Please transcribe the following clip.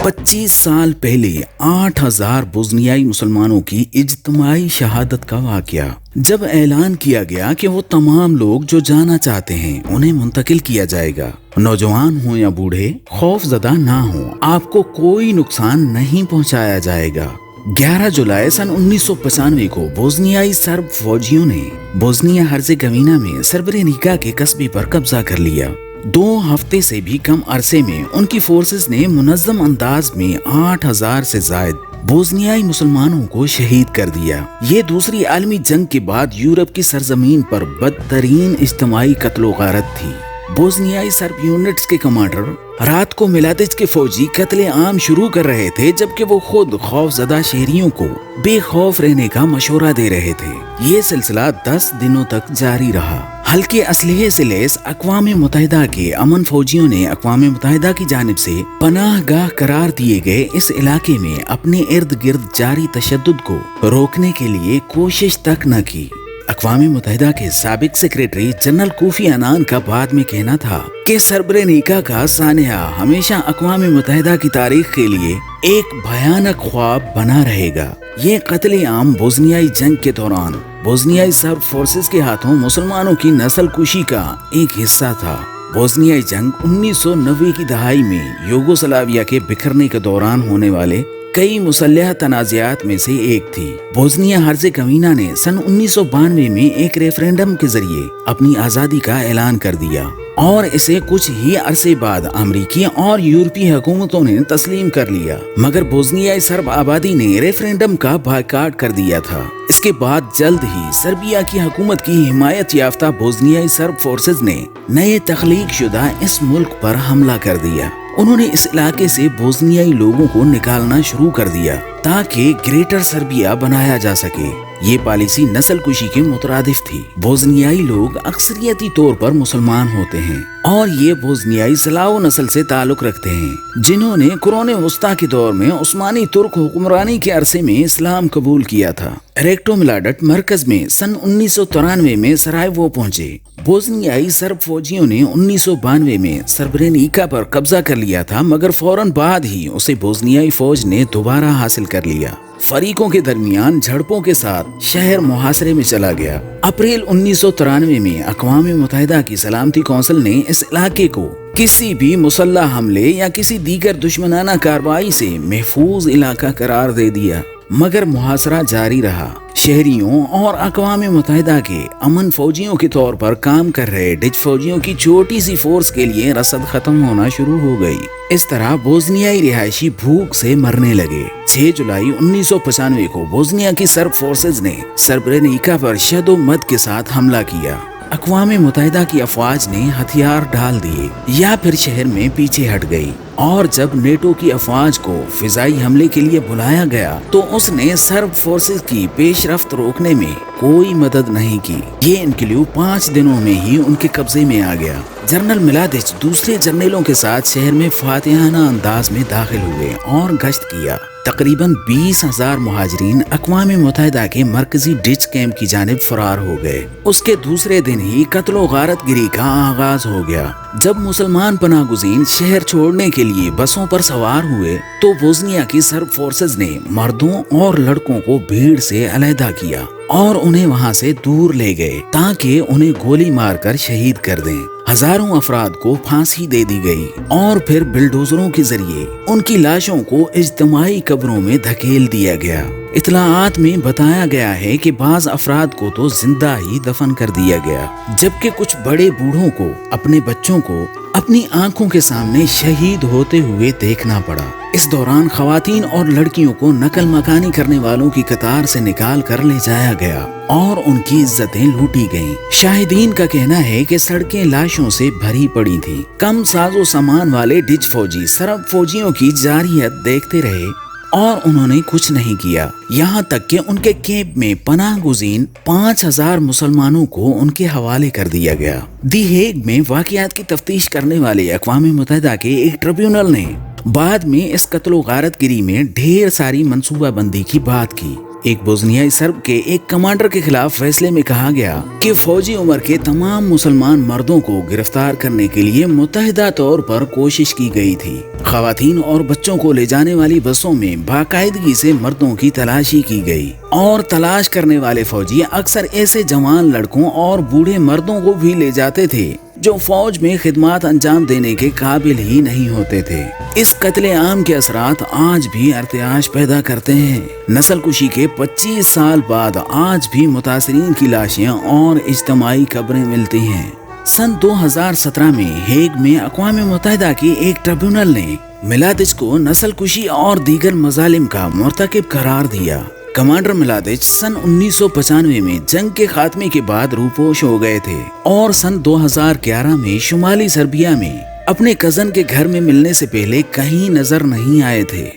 25 سال پہلے 8,000 بوزنیائی مسلمانوں کی اجتماعی شہادت کا واقعہ، جب اعلان کیا گیا کہ وہ تمام لوگ جو جانا چاہتے ہیں انہیں منتقل کیا جائے گا، نوجوان ہوں یا بوڑھے، خوف زدہ نہ ہوں، آپ کو کوئی نقصان نہیں پہنچایا جائے گا۔ 11 جولائی سن 1995 کو بوزنیائی سرب فوجیوں نے بوزنیا ہرزیگوینا میں سربرینیکا کے قصبے پر قبضہ کر لیا۔ 2 ہفتے سے بھی کم عرصے میں ان کی فورسز نے منظم انداز میں 8,000 سے زائد بوزنیائی مسلمانوں کو شہید کر دیا۔ یہ دوسری عالمی جنگ کے بعد یورپ کی سرزمین پر بدترین اجتماعی قتل و غارت تھی۔ بوزنیائی سرب یونٹس کے کمانڈر رات کو ملادچ کے فوجی قتل عام شروع کر رہے تھے، جبکہ وہ خود خوف زدہ شہریوں کو بے خوف رہنے کا مشورہ دے رہے تھے۔ یہ سلسلہ 10 دنوں تک جاری رہا۔ ہلکے اسلحے سے لیس اقوام متحدہ کے امن فوجیوں نے اقوام متحدہ کی جانب سے پناہ گاہ قرار دیے گئے اس علاقے میں اپنے ارد گرد جاری تشدد کو روکنے کے لیے کوشش تک نہ کی۔ اقوام متحدہ کے سابق سیکریٹری جنرل کوفی عنان کا بعد میں کہنا تھا کہ سربرینیکا کا سانحہ ہمیشہ اقوام متحدہ کی تاریخ کے لیے ایک بھیانک خواب بنا رہے گا۔ یہ قتل عام بوزنیائی جنگ کے دوران بوزنیائی سرب فورسز کے ہاتھوں مسلمانوں کی نسل کشی کا ایک حصہ تھا۔ بوزنیائی جنگ 1990 کی دہائی میں یوگوسلاویا کے بکھرنے کے دوران ہونے والے کئی مسلح تنازعات میں سے ایک تھی۔ بوزنیا ہرزیگوینا نے سن 1992 میں ایک ریفرینڈم کے ذریعے اپنی آزادی کا اعلان کر دیا اور اسے کچھ ہی عرصے بعد امریکی اور یورپی حکومتوں نے تسلیم کر لیا، مگر بوزنیائی سرب آبادی نے ریفرینڈم کا بائیکاٹ کر دیا تھا۔ اس کے بعد جلد ہی سربیا کی حکومت کی حمایت یافتہ بوزنیائی سرب فورسز نے نئے تخلیق شدہ اس ملک پر حملہ کر دیا۔ انہوں نے اس علاقے سے بوزنیائی لوگوں کو نکالنا شروع کر دیا تاکہ گریٹر سربیا بنایا جا سکے۔ یہ پالیسی نسل کشی کے مترادف تھی۔ بوزنیائی لوگ اکثریتی طور پر مسلمان ہوتے ہیں اور یہ بوزنیائی سلاو نسل سے تعلق رکھتے ہیں، جنہوں نے قرون وسطیٰ کے دور میں عثمانی ترک حکمرانی کے عرصے میں اسلام قبول کیا تھا۔ ریکٹو ملاڈٹ مرکز میں سن 1993 میں سرائیوو پہنچے۔ بوزنیائی سرب فوجیوں نے 1992 میں سربرینیکا پر قبضہ کر لیا تھا، مگر فوراً بعد ہی اسے بوزنیائی فوج نے دوبارہ حاصل کر لیا۔ فریقوں کے درمیان جھڑپوں کے ساتھ شہر محاصرے میں چلا گیا۔ اپریل 1993 میں اقوام متحدہ کی سلامتی کونسل نے اس علاقے کو کسی بھی مسلح حملے یا کسی دیگر دشمنانہ کارروائی سے محفوظ علاقہ قرار دے دیا، مگر محاصرہ جاری رہا۔ شہریوں اور اقوام متحدہ کے امن فوجیوں کے طور پر کام کر رہے ڈچ فوجیوں کی چھوٹی سی فورس کے لیے رسد ختم ہونا شروع ہو گئی۔ اس طرح بوزنیائی رہائشی بھوک سے مرنے لگے۔ 6 جولائی 1995 کو بوزنیا کی سرب فورسز نے سربرینیکا پر شد و مد کے ساتھ حملہ کیا۔ اقوام متحدہ کی افواج نے ہتھیار ڈال دیے یا پھر شہر میں پیچھے ہٹ گئی، اور جب نیٹو کی افواج کو فضائی حملے کے لیے بلایا گیا تو اس نے سرب فورسز کی پیش رفت روکنے میں کوئی مدد نہیں کی۔ یہ انکلیو 5 دنوں میں ہی ان کے قبضے میں آ گیا۔ جنرل ملادچ دوسرے جرنیلوں کے ساتھ شہر میں فاتحانہ انداز میں داخل ہوئے اور گشت کیا۔ تقریباً 20,000 مہاجرین اقوام متحدہ کے مرکزی ڈچ کیمپ کی جانب فرار ہو گئے۔ اس کے دوسرے دن ہی قتل و غارت گری کا آغاز ہو گیا۔ جب مسلمان پناہ گزین شہر چھوڑنے کے لیے بسوں پر سوار ہوئے تو بوزنیا کی سرب فورسز نے مردوں اور لڑکوں کو بھیڑ سے علیحدہ کیا اور انہیں وہاں سے دور لے گئے تاکہ انہیں گولی مار کر شہید کر دیں۔ ہزاروں افراد کو پھانسی دے دی گئی اور پھر بلڈوزروں کے ذریعے ان کی لاشوں کو اجتماعی قبروں میں دھکیل دیا گیا۔ اطلاعات میں بتایا گیا ہے کہ بعض افراد کو تو زندہ ہی دفن کر دیا گیا، جبکہ کچھ بڑے بوڑھوں کو اپنے بچوں کو اپنی آنکھوں کے سامنے شہید ہوتے ہوئے دیکھنا پڑا۔ اس دوران خواتین اور لڑکیوں کو نقل مکانی کرنے والوں کی قطار سے نکال کر لے جایا گیا اور ان کی عزتیں لوٹی گئیں۔ شاہدین کا کہنا ہے کہ سڑکیں لاشوں سے بھری پڑی تھیں۔ کم ساز و سامان والے ڈچ فوجی سرب فوجیوں کی جارحیت دیکھتے رہے اور انہوں نے کچھ نہیں کیا، یہاں تک کہ ان کے کیمپ میں پناہ گزین 5,000 مسلمانوں کو ان کے حوالے کر دیا گیا۔ دی ہیگ میں واقعات کی تفتیش کرنے والے اقوام متحدہ کے ایک ٹریبیونل نے بعد میں اس قتل و غارت گری میں ڈھیر ساری منصوبہ بندی کی بات کی۔ ایک بوسنیائی سرب کے ایک کمانڈر کے خلاف فیصلے میں کہا گیا کہ فوجی عمر کے تمام مسلمان مردوں کو گرفتار کرنے کے لیے متحدہ طور پر کوشش کی گئی تھی۔ خواتین اور بچوں کو لے جانے والی بسوں میں باقاعدگی سے مردوں کی تلاشی کی گئی اور تلاش کرنے والے فوجی اکثر ایسے جوان لڑکوں اور بوڑھے مردوں کو بھی لے جاتے تھے جو فوج میں خدمات انجام دینے کے قابل ہی نہیں ہوتے تھے۔ اس قتل عام کے اثرات آج بھی ارتعاش پیدا کرتے ہیں۔ نسل کشی کے 25 سال بعد آج بھی متاثرین کی لاشیں اور اجتماعی قبریں ملتی ہیں۔ سن 2017 میں ہیگ میں اقوام متحدہ کی ایک ٹریبیونل نے ملاڈچ کو نسل کشی اور دیگر مظالم کا مرتکب قرار دیا۔ کمانڈر ملاڈچ سن 1995 میں جنگ کے خاتمے کے بعد روپوش ہو گئے تھے اور سن 2011 میں شمالی سربیا میں اپنے کزن کے گھر میں ملنے سے پہلے کہیں نظر نہیں آئے تھے۔